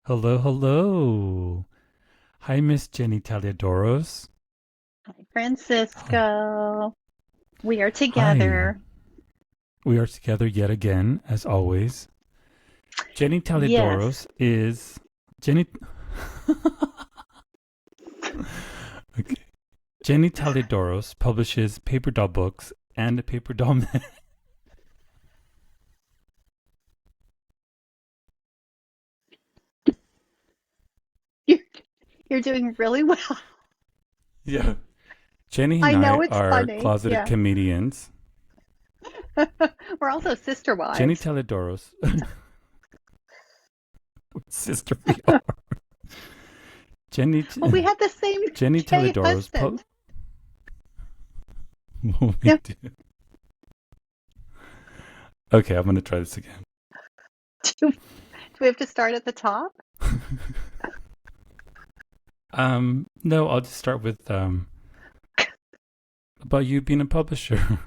Hello, hello. Hi, Miss Jenny Taliadoros. Hi, Hi. Francisco. We are Hi. together. We are together yet again, as always. Jenny Yes. Taliadoros is Jenny. Okay. Jenny Taliadoros publishes paper doll books and a paper doll. You're, you're doing really well. Yeah. Jenny and I I know it's are funny. closeted Yeah. comedians. We're also sister Jenny wives. Taliadoros, sister we are. Jenny Well, we have the same Jenny gay Taliadoros. husband. We Yeah. do. Okay, I'm gonna try this again. Do we have to start at the top? No, I'll just start with about you being a publisher.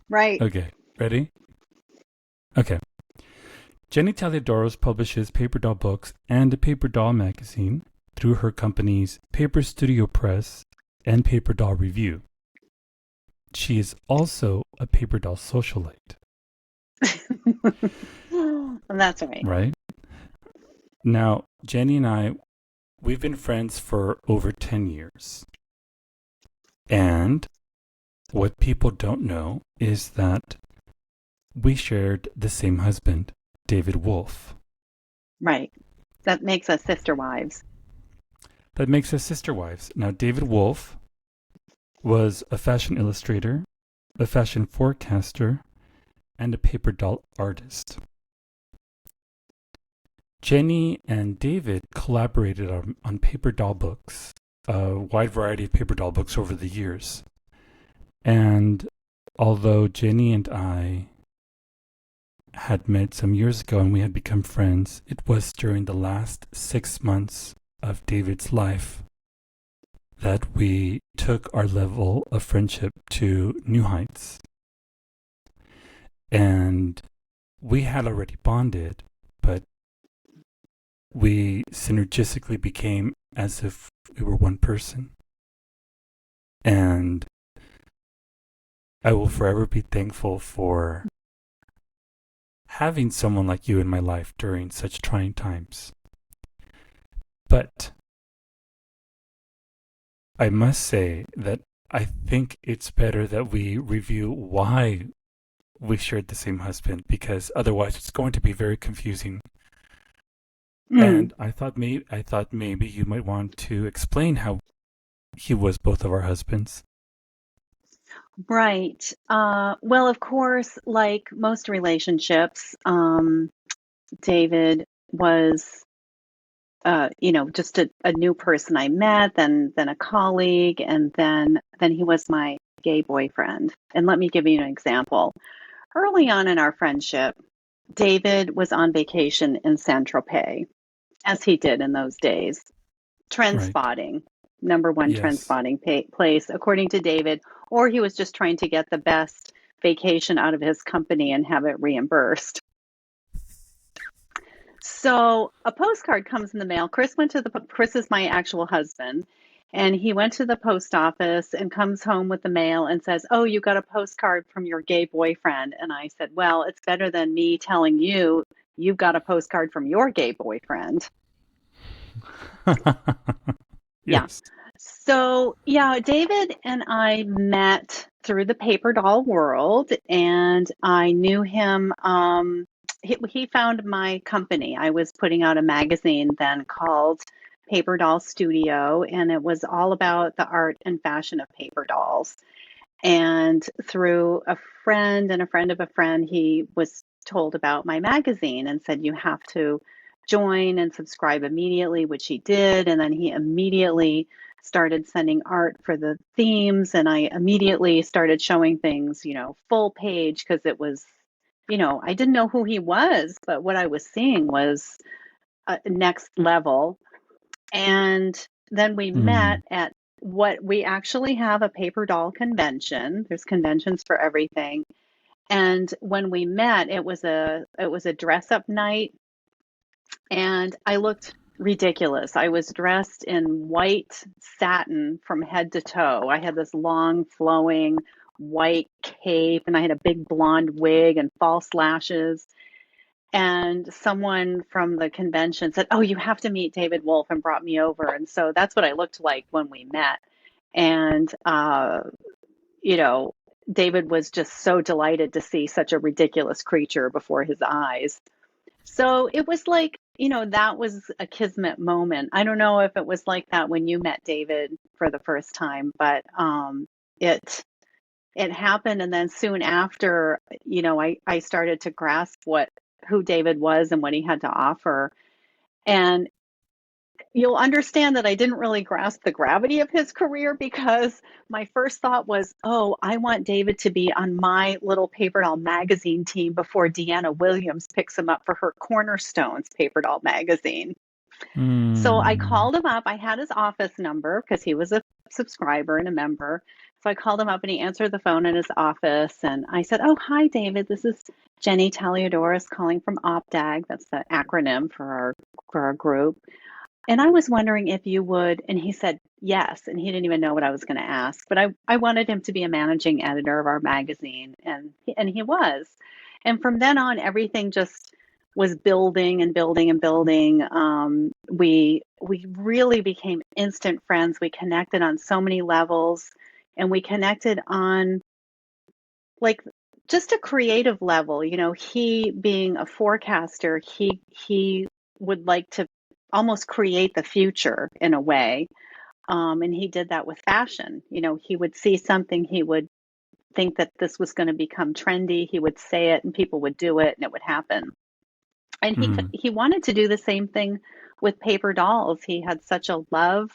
Right. Okay, ready? Okay. Jenny Taliadoros publishes paper doll books and a paper doll magazine through her companies Paper Studio Press and Paper Doll Review. She is also a paper doll socialite, That's right. right? Now, Jenny and I, we've been friends for over 10 years. And what people don't know is that we shared the same husband, David Wolfe. Right. That makes us sister wives. That makes us sister wives. Now, David Wolfe was a fashion illustrator, a fashion forecaster, and a paper doll artist. Jenny and David collaborated on paper doll books, a wide variety of paper doll books over the years. And although Jenny and I had met some years ago and we had become friends, it was during the last 6 months of David's life that we took our level of friendship to new heights. And we had already bonded, but we synergistically became as if we were one person. And I will forever be thankful for having someone like you in my life during such trying times. But I must say that I think it's better that we review why we shared the same husband, because otherwise it's going to be very confusing. Mm, And I thought maybe you might want to explain how he was both of our husbands. right. Well, of course, like most relationships, David was just a new person I met, then a colleague, and then he was my gay boyfriend. And let me give you an example. Early on in our friendship, David was on vacation in Saint Tropez, as he did in those days. Trend Right. spotting, number one trend Yes. spotting place, according to David, or he was just trying to get the best vacation out of his company and have it reimbursed. So a postcard comes in the mail. Chris is my actual husband, and he went to the post office and comes home with the mail and says, "Oh, you got a postcard from your gay boyfriend." And I said, "Well, it's better than me telling you you've got a postcard from your gay boyfriend." Yeah. Yes. So, yeah, David and I met through the paper doll world, and I knew him. He found my company. I was putting out a magazine then called Paper Doll Studio, and it was all about the art and fashion of paper dolls. And through a friend and a friend of a friend, he was told about my magazine and said, "You have to join and subscribe immediately," which he did. And then he immediately started sending art for the themes. And I immediately started showing things, full page because it was, I didn't know who he was, but what I was seeing was next level. And then we Mm. met at what we actually have a paper doll convention. There's conventions for everything. And when we met, it was a dress up night, and I looked ridiculous. I was dressed in white satin from head to toe. I had this long, flowing white cape, and I had a big blonde wig and false lashes. And someone from the convention said, "Oh, you have to meet David Wolf," and brought me over. And so that's what I looked like when we met. And, you know, David was just so delighted to see such a ridiculous creature before his eyes. So it was like, that was a kismet moment. I don't know if it was like that when you met David for the first time, but it it happened, and then soon after, I started to grasp what who David was and what he had to offer. And you'll understand that I didn't really grasp the gravity of his career because my first thought was, oh, I want David to be on my little paper doll magazine team before Deanna Williams picks him up for her Cornerstones paper doll magazine. So I Mm. called him up. I had his office number because he was a subscriber and a member. So I called him up and he answered the phone in his office. And I said, "Oh, hi, David. This is Jenny Taliadoros calling from OPDAG. That's the acronym for our group. And I was wondering if you would," and he said yes, and he didn't even know what I was going to ask, but I wanted him to be a managing editor of our magazine, and he was. And from then on, everything just was building and building and building. We really became instant friends. We connected on so many levels, and we connected on like just a creative level. He being a forecaster, he would like to almost create the future in a way. And he did that with fashion. He would see something, he would think that this was going to become trendy. He would say it and people would do it and it would happen. And Mm. he wanted to do the same thing with paper dolls. He had such a love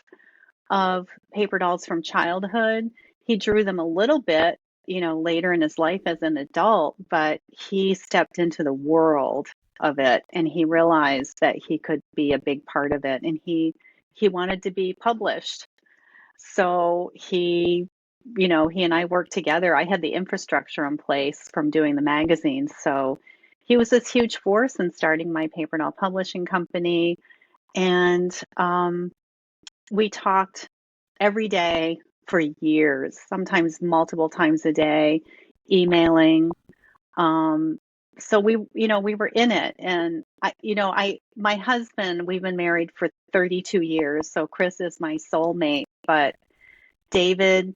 of paper dolls from childhood. He drew them a little bit, later in his life as an adult, but he stepped into the world of it and he realized that he could be a big part of it, and he wanted to be published. So he and I worked together. I had the infrastructure in place from doing the magazines. So he was this huge force in starting my paper doll publishing company. And we talked every day for years, sometimes multiple times a day, emailing. Um, so we were in it. And my husband, we've been married for 32 years. So Chris is my soulmate, but David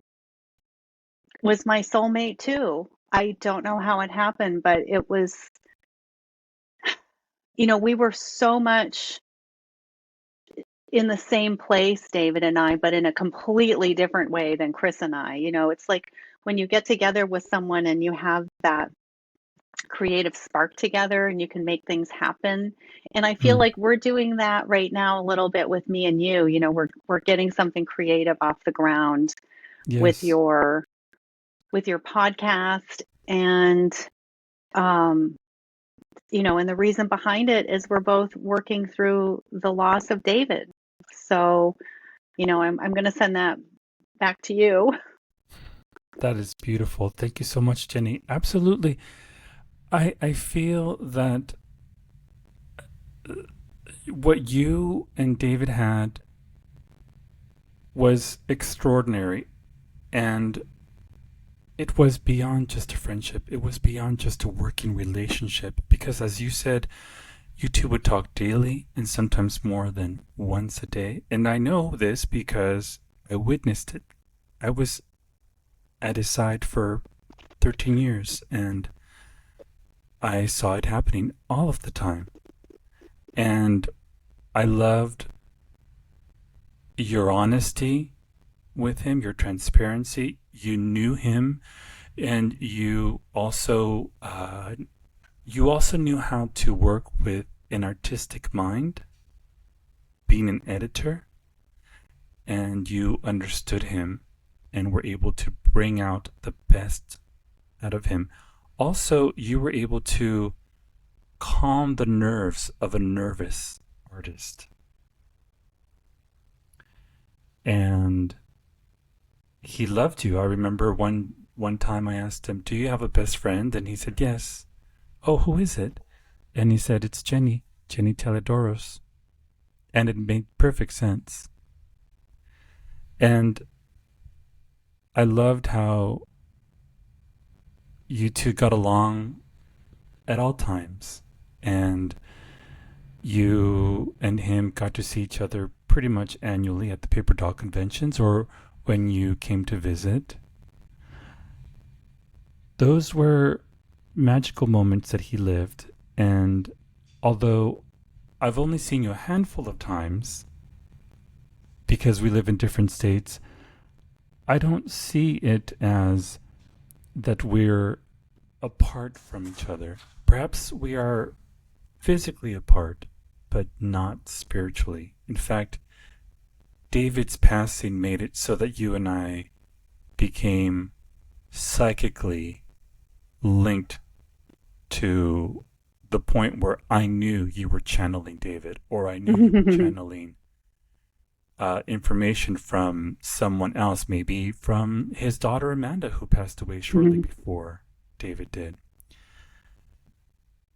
was my soulmate too. I don't know how it happened, but it was, we were so much in the same place, David and I, but in a completely different way than Chris and I. It's like when you get together with someone and you have that creative spark together and you can make things happen. And I feel Mm. like we're doing that right now a little bit with me and you. We're getting something creative off the ground with Yes. your podcast. And um and the reason behind it is we're both working through the loss of David. So, I'm going to send that back to you. That is beautiful. Thank you so much, Jenny. Absolutely. I feel that what you and David had was extraordinary, and it was beyond just a friendship. It was beyond just a working relationship because, as you said, you two would talk daily and sometimes more than once a day. And I know this because I witnessed it. I was at his side for 13 years and I saw it happening all of the time. And I loved your honesty with him, your transparency. You knew him, and you also knew how to work with an artistic mind, being an editor, and you understood him and were able to bring out the best out of him. Also, you were able to calm the nerves of a nervous artist. And he loved you. I remember one time I asked him, "Do you have a best friend?" And he said, "Yes." "Oh, who is it?" And he said, "It's Jenny Taliadoros." And it made perfect sense. And I loved how you two got along at all times. And you and him got to see each other pretty much annually at the paper doll conventions or when you came to visit. Those were magical moments that he lived, and although I've only seen you a handful of times because we live in different states, I don't see it as that we're apart from each other. Perhaps we are physically apart, but not spiritually. In fact, David's passing made it so that you and I became psychically linked to the point where I knew you were channeling David, or I knew you were channeling information from someone else, maybe from his daughter Amanda, who passed away shortly before David did.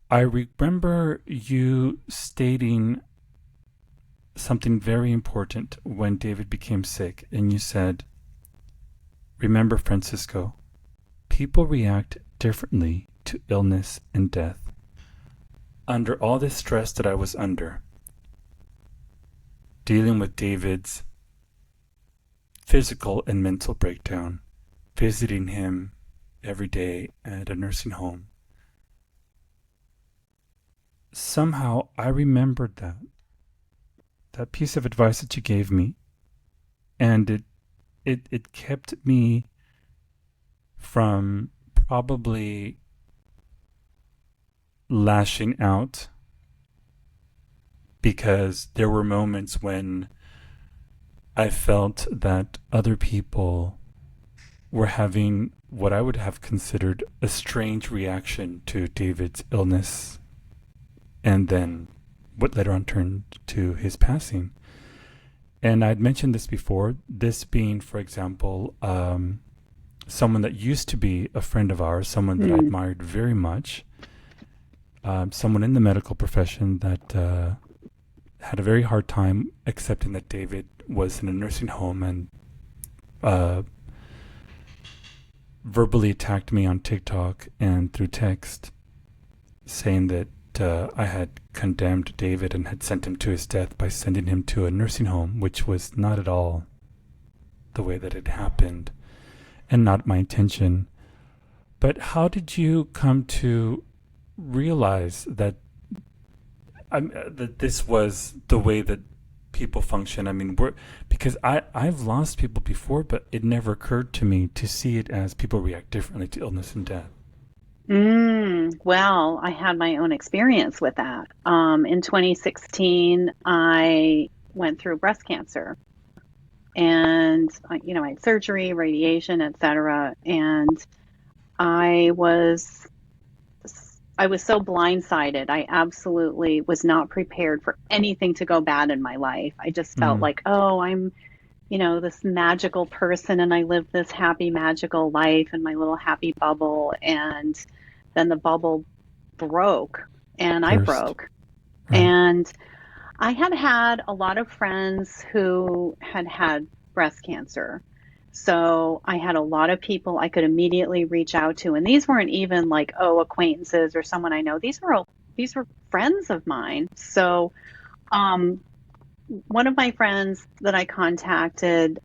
I remember you stating something very important when David became sick, and you said, "Remember, Francisco, people react differently to illness and death. Under all this stress that I was under, dealing with David's physical and mental breakdown, visiting him every day at a nursing home, somehow I remembered that piece of advice that you gave me, and it kept me from probably lashing out, because there were moments when I felt that other people were having what I would have considered a strange reaction to David's illness, and then what later on turned to his passing. And I'd mentioned this before, this being, for example, someone that used to be a friend of ours, someone that I admired very much, someone in the medical profession that had a very hard time accepting that David was in a nursing home, and verbally attacked me on TikTok and through text, saying that I had condemned David and had sent him to his death by sending him to a nursing home, which was not at all the way that it happened and not my intention. But how did you come to realize that that this was the way that people function? I mean, because I've lost people before, but it never occurred to me to see it as people react differently to illness and death. Well, I had my own experience with that. In 2016, I went through breast cancer, and I had surgery, radiation, etc. And I was so blindsided. I absolutely was not prepared for anything to go bad in my life. I just felt like, oh, I'm, this magical person, and I lived this happy, magical life in my little happy bubble. And then the bubble broke, and I broke. Right. And I had a lot of friends who had breast cancer. So I had a lot of people I could immediately reach out to. And these weren't even like, oh, acquaintances or someone I know. These were friends of mine. So one of my friends that I contacted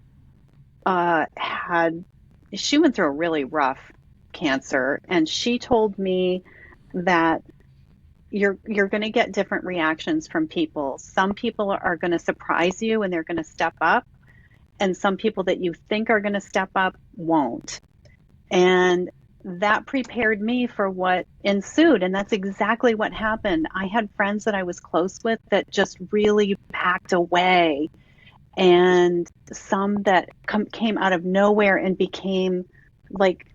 she went through a really rough cancer, and she told me that you're going to get different reactions from people. Some people are going to surprise you and they're going to step up, and some people that you think are going to step up won't. And that prepared me for what ensued, and that's exactly what happened. I had friends that I was close with that just really backed away, and some that came out of nowhere and became like,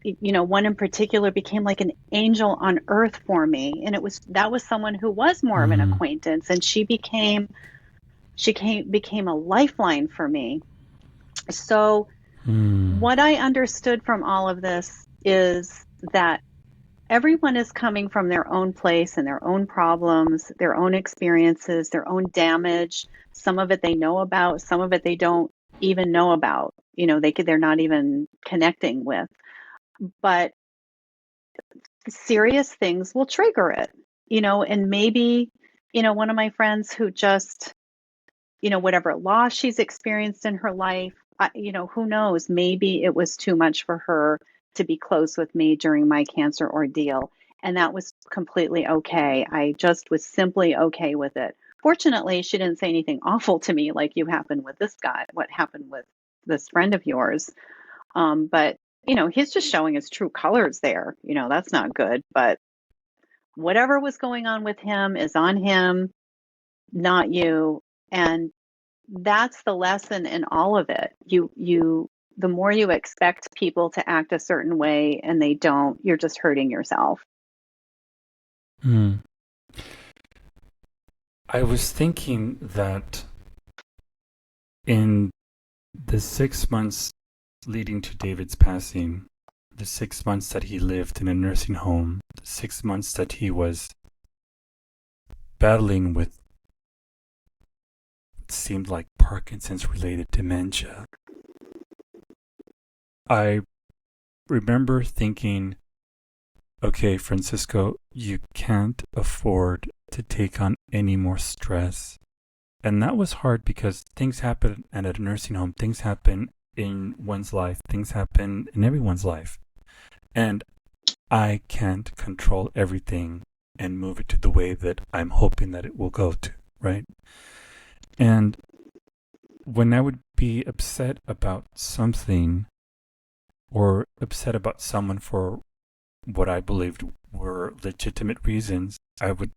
one in particular became like an angel on earth for me. And that was someone who was more of an acquaintance, and she became a lifeline for me. So what I understood from all of this is that everyone is coming from their own place and their own problems, their own experiences, their own damage. Some of it they know about, some of it they don't even know about. They're not even connecting with. But serious things will trigger it. And maybe, one of my friends who just, whatever loss she's experienced in her life, who knows, maybe it was too much for her to be close with me during my cancer ordeal. And that was completely okay. I just was simply okay with it. Fortunately, she didn't say anything awful to me like you happened with this guy, what happened with this friend of yours. But, he's just showing his true colors there. That's not good. But whatever was going on with him is on him, not you. And that's the lesson in all of it. The more you expect people to act a certain way and they don't, you're just hurting yourself. Hmm. I was thinking that in the 6 months leading to David's passing, the 6 months that he lived in a nursing home, the 6 months that he was battling with what seemed like Parkinson's related dementia, I remember thinking, okay, Francisco, you can't afford to take on any more stress. And that was hard because things happen at a nursing home, things happen in one's life, things happen in everyone's life. And I can't control everything and move it to the way that I'm hoping that it will go to, right? And when I would be upset about something or upset about someone for what I believed were legitimate reasons, I would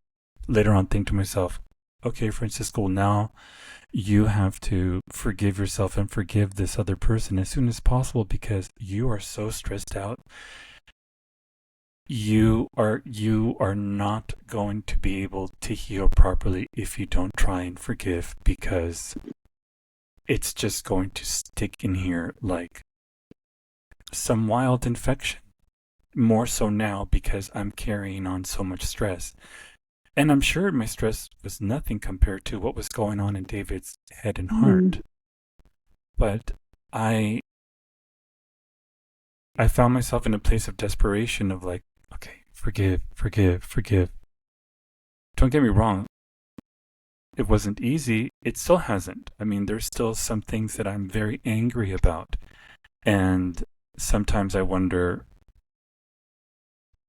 later on think to myself, okay, Francisco, now you have to forgive yourself and forgive this other person as soon as possible because you are so stressed out. You are not going to be able to heal properly if you don't try and forgive, because it's just going to stick in here like some wild infection. More so now because I'm carrying on so much stress. And I'm sure my stress was nothing compared to what was going on in David's head and heart. But I found myself in a place of desperation of like, okay, forgive. Don't get me wrong. It wasn't easy. It still hasn't. I mean, there's still some things that I'm very angry about. And sometimes I wonder,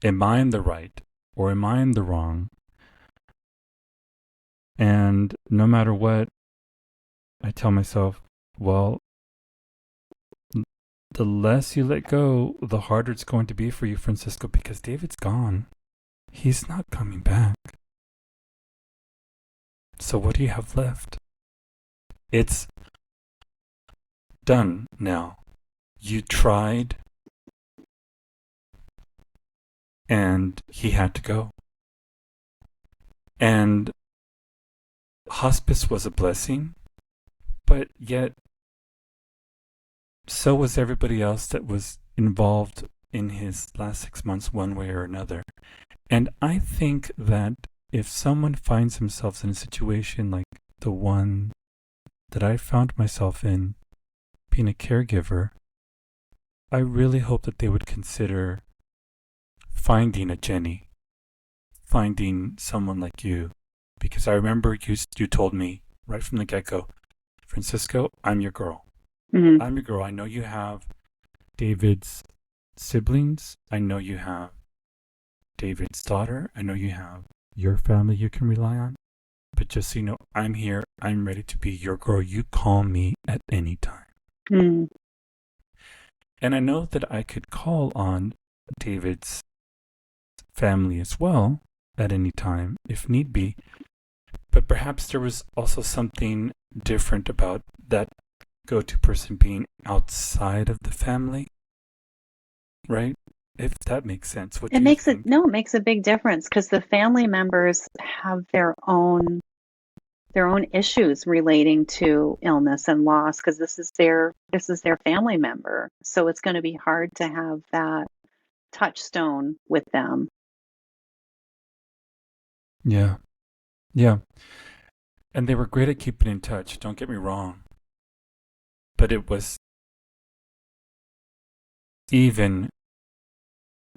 am I in the right or am I in the wrong? And no matter what, I tell myself, well, the less you let go, the harder it's going to be for you, Francisco, because David's gone. He's not coming back. So what do you have left? It's done now. You tried, and he had to go. And hospice was a blessing, but yet so was everybody else that was involved in his last 6 months one way or another. And I think that if someone finds themselves in a situation like the one that I found myself in, being a caregiver, I really hope that they would consider finding a Jenny, finding someone like you. Because I remember you told me right from the get-go, Francisco, I'm your girl. Mm-hmm. I'm your girl. I know you have David's siblings. I know you have David's daughter. I know you have your family you can rely on. But just so you know, I'm here. I'm ready to be your girl. You call me at any time. Mm. And I know that I could call on David's family as well at any time if need be. But perhaps there was also something different about that go-to person being outside of the family, right? If that makes sense. What do you think? It makes a big difference because the family members have their own issues relating to illness and loss because this is their family member. So it's going to be hard to have that touchstone with them. Yeah. Yeah. And they were great at keeping in touch, don't get me wrong. But it was even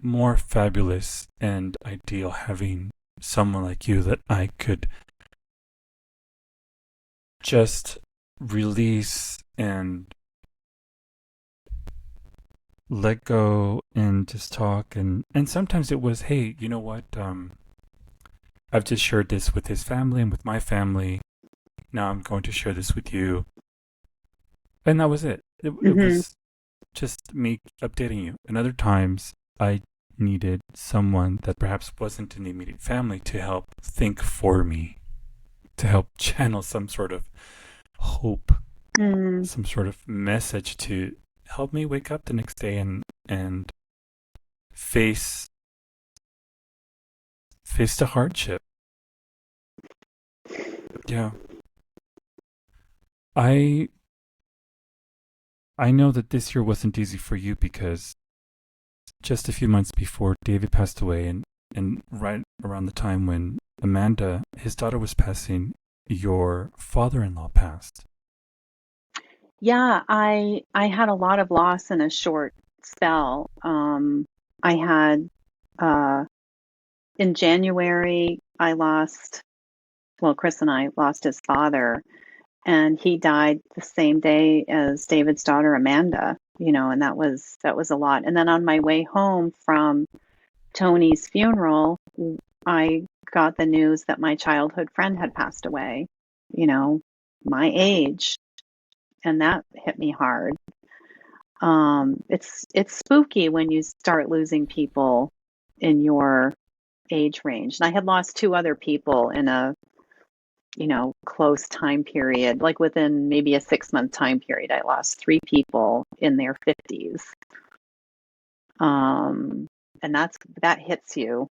more fabulous and ideal having someone like you that I could just release and let go and just talk. And sometimes it was, hey, you know what? I've just shared this with his family and with my family. Now I'm going to share this with you. And that was it. It Hmm. was just me updating you. And other times I needed someone that perhaps wasn't in the immediate family to help think for me, to help channel some sort of hope, Mm. some sort of message to help me wake up the next day and face face the hardship. Yeah. I I know that this year wasn't easy for you because just a few months before David passed away and right around the time when Amanda, his daughter, was passing, your father-in-law passed. Yeah, I had a lot of loss in a short spell. I had uh, in January I lost. Well, Chris and I lost his father, and he died the same day as David's daughter Amanda. And that was a lot. And then on my way home from Tony's funeral, I got the news that my childhood friend had passed away. You know, my age, and that hit me hard. It's spooky when you start losing people in your age range. And I had lost two other people in a, close time period, like within maybe a 6-month time period. I lost three people in their 50s. Um, and that hits you.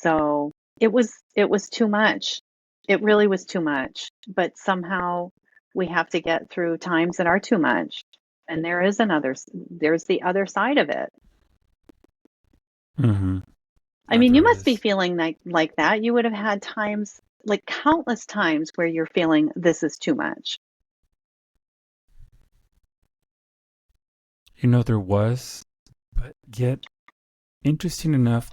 So it was too much. It really was too much. But somehow we have to get through times that are too much. And there's the other side of it. Mm-hmm. I Yeah, mean, you there must be is. feeling like that. You would have had times, like countless times, where you're feeling this is too much. There was, but yet, interesting enough,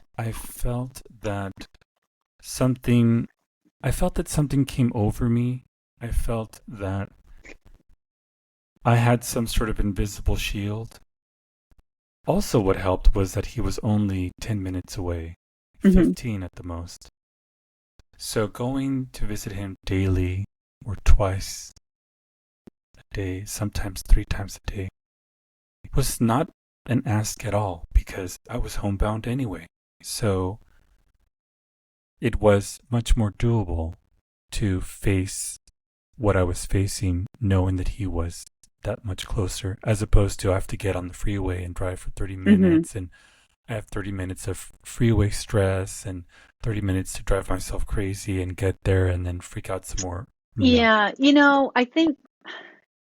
something, I felt that something came over me. I felt that I had some sort of invisible shield. Also, what helped was that he was only 10 minutes away, Hmm. 15 at the most. So going to visit him daily or twice a day, sometimes three times a day, was not an ask at all because I was homebound anyway. So it was much more doable to face what I was facing, knowing that he was that much closer, as opposed to I have to get on the freeway and drive for 30 Hmm. minutes, and I have 30 minutes of freeway stress and 30 minutes to drive myself crazy and get there and then freak out some more. No. Yeah, I think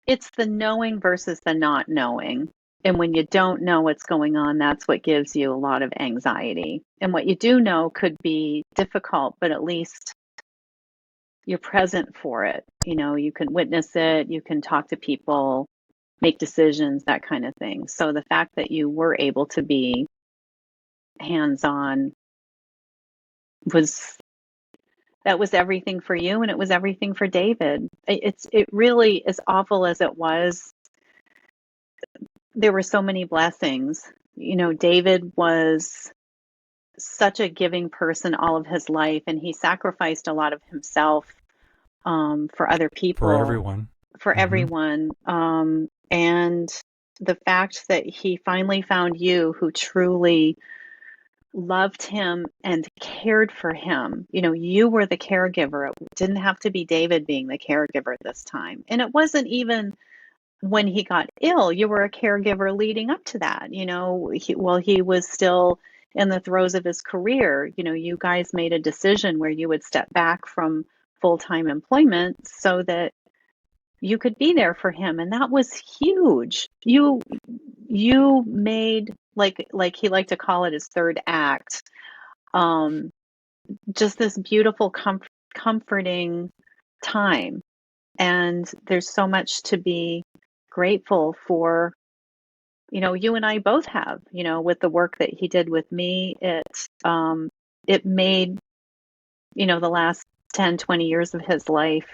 it's the knowing versus the not knowing. And when you don't know what's going on, that's what gives you a lot of anxiety. And what you do know could be difficult, but at least you're present for it. You can witness it, you can talk to people, make decisions, that kind of thing. So the fact that you were able to be hands-on was that was everything for you, and it was everything for David. It really, as awful as it was, there were so many blessings. David was such a giving person all of his life, and he sacrificed a lot of himself for other For people, everyone. for Hmm. everyone. And the fact that he finally found you who truly loved him and cared for him. You were the caregiver. It didn't have to be David being the caregiver this time. And it wasn't even when he got ill. You were a caregiver leading up to that. While he was still in the throes of his career, you guys made a decision where you would step back from full-time employment so that you could be there for him, and that was huge. You made, like he liked to call it, his third act. just this beautiful, comforting time. And there's so much to be grateful for. You and I both have, with the work that he did with me. It made, the last 10, 20 years of his life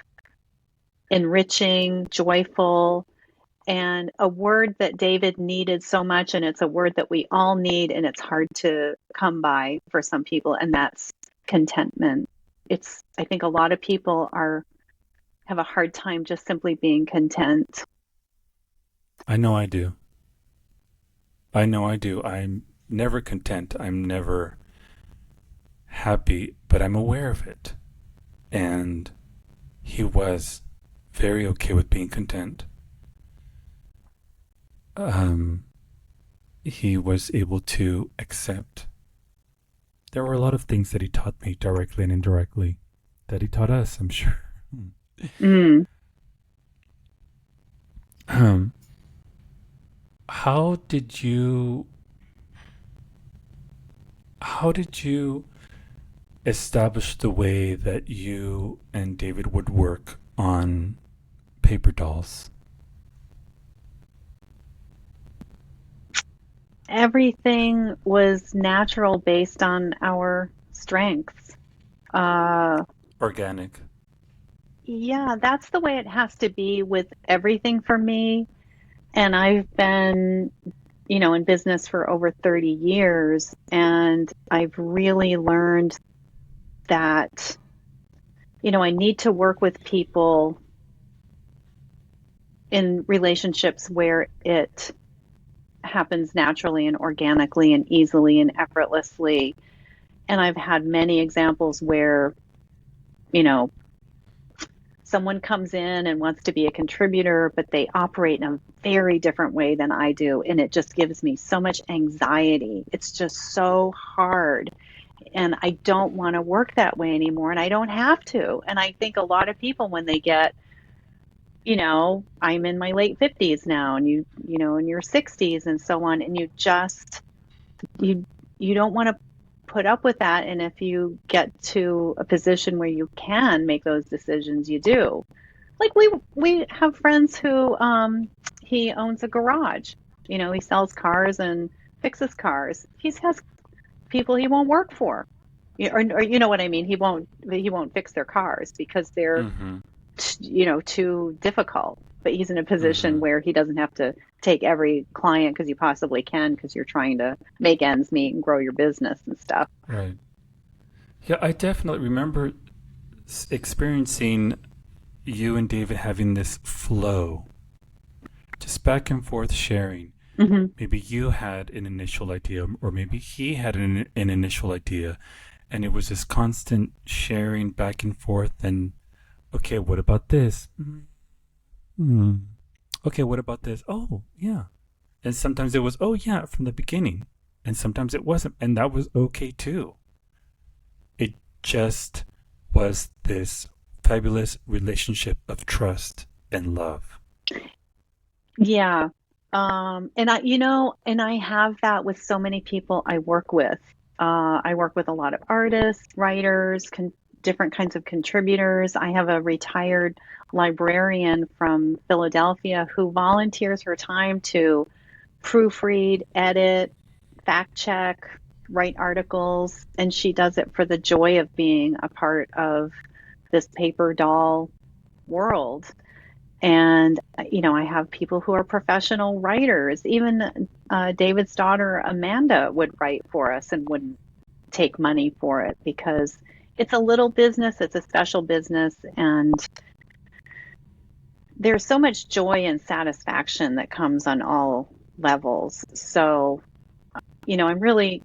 enriching, joyful, and a word that David needed so much. And it's a word that we all need, and it's hard to come by for some people, and that's contentment. I think a lot of people have a hard time just simply being content. I know I do. I know I do. I'm never content. I'm never happy, but I'm aware of it. And he was very okay with being content. He was able to accept. There were a lot of things that he taught me directly and indirectly that he taught us, I'm sure. Mm. How did you establish the way that you and David would work on paper dolls? Everything was natural based on our strengths. Organic. Yeah, that's the way it has to be with everything for me. And I've been, in business for over 30 years, and I've really learned that, I need to work with people in relationships where it happens naturally and organically and easily and effortlessly. And I've had many examples where, you know, someone comes in and wants to be a contributor, but they operate in a very different way than I do. And it just gives me so much anxiety. It's just so hard. And I don't want to work that way anymore. And I don't have to. And I think a lot of people, when they get, I'm in my late 50s now, and in your 60s and so on, and you don't want to put up with that. And if you get to a position where you can make those decisions, you do. Like we have friends who he owns a garage. He sells cars and fixes cars. He has people he won't work for. Or you know what I mean? He won't fix their cars because they're Mm-hmm. Too difficult. But he's in a position Mm-hmm. where he doesn't have to take every client because you possibly can, because you're trying to make ends meet and grow your business and stuff. Right. Yeah, I definitely remember experiencing you and David having this flow, just back and forth sharing. Hmm. Maybe you had an initial idea, or maybe he had an initial idea, and it was this constant sharing back and forth. And okay, what about this? Hmm. Okay, what about this? Oh, yeah. And sometimes it was, oh, yeah, from the beginning. And sometimes it wasn't. And that was okay too. It just was this fabulous relationship of trust and love. Yeah. And I have that with so many people I work with. I work with a lot of artists, writers, different kinds of contributors. I have a retired librarian from Philadelphia who volunteers her time to proofread, edit, fact check, write articles, and she does it for the joy of being a part of this paper doll world. And, I have people who are professional writers. Even David's daughter, Amanda, would write for us and wouldn't take money for it because it's a little business, it's a special business, and there's so much joy and satisfaction that comes on all levels. So, I'm really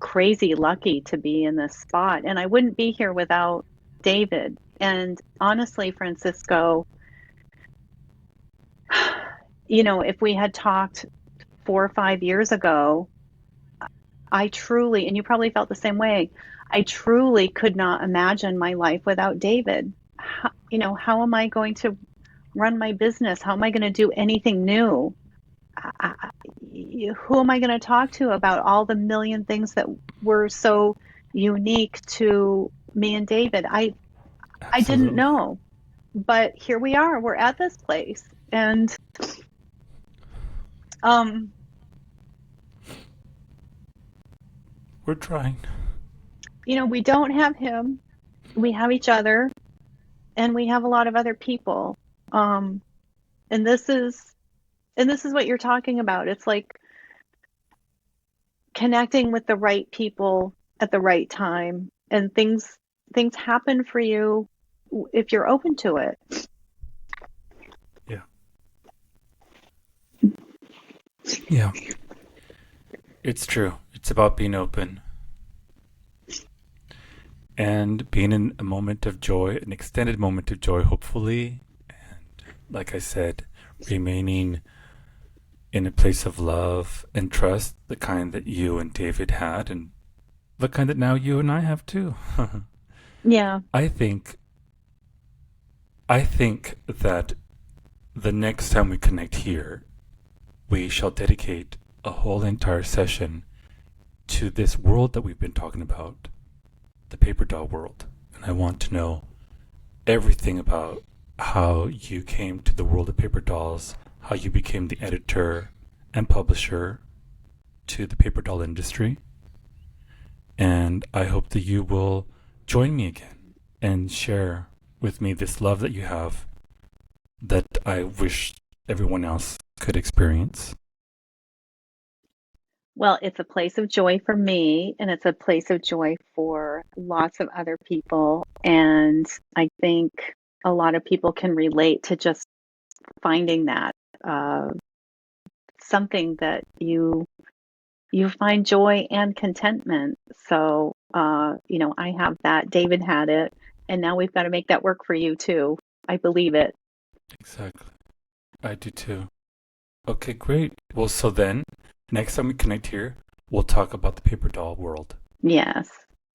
crazy lucky to be in this spot, and I wouldn't be here without David. And honestly, Francisco, if we had talked 4 or 5 years ago, I truly, and you probably felt the same way, I truly could not imagine my life without David. How am I going to run my business? How am I going to do anything new who am I going to talk to about all the million things that were so unique to me and David? I didn't Absolutely. know, but here we are. We're at this place, and um, We're trying. we don't have him. We have each other, and we have a lot of other people. Um, and this is what you're talking about. It's like connecting with the right people at the right time, and things happen for you if you're open to it. Yeah. Yeah. It's true. It's about being open and being in a moment of joy, an extended moment of joy, hopefully. And like I said, remaining in a place of love and trust, the kind that you and David had, and the kind that now you and I have too. Yeah. I think I think that the next time we connect here, we shall dedicate a whole entire session to this world that we've been talking about, the paper doll world. And I want to know everything about how you came to the world of paper dolls, how you became the editor and publisher to the paper doll industry. And I hope that you will join me again and share with me this love that you have that I wish everyone else could experience. Well, it's a place of joy for me, and it's a place of joy for lots of other people. And I think a lot of people can relate to just finding that uh, something that you find joy and contentment. So, I have that. David had it, and now we've got to make that work for you too. I believe it. Exactly. I do too. Okay, great. Well, so then, next time we connect here, we'll talk about the paper doll world Yes.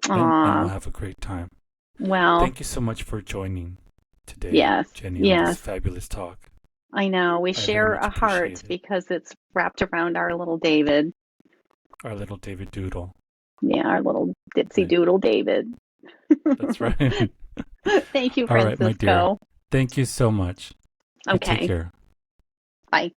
and we'll Aw. have a great time. Well, Thank you so much for joining today, yes, Jenny, on this yes. fabulous talk. I know. We I very share much a heart appreciate it. because it's wrapped around our little David. Our little David Doodle. Yeah, our little dipsy Right. doodle David. That's right. Thank you, All right, my dear. Francisco. Thank you so much. You take Okay, care. bye.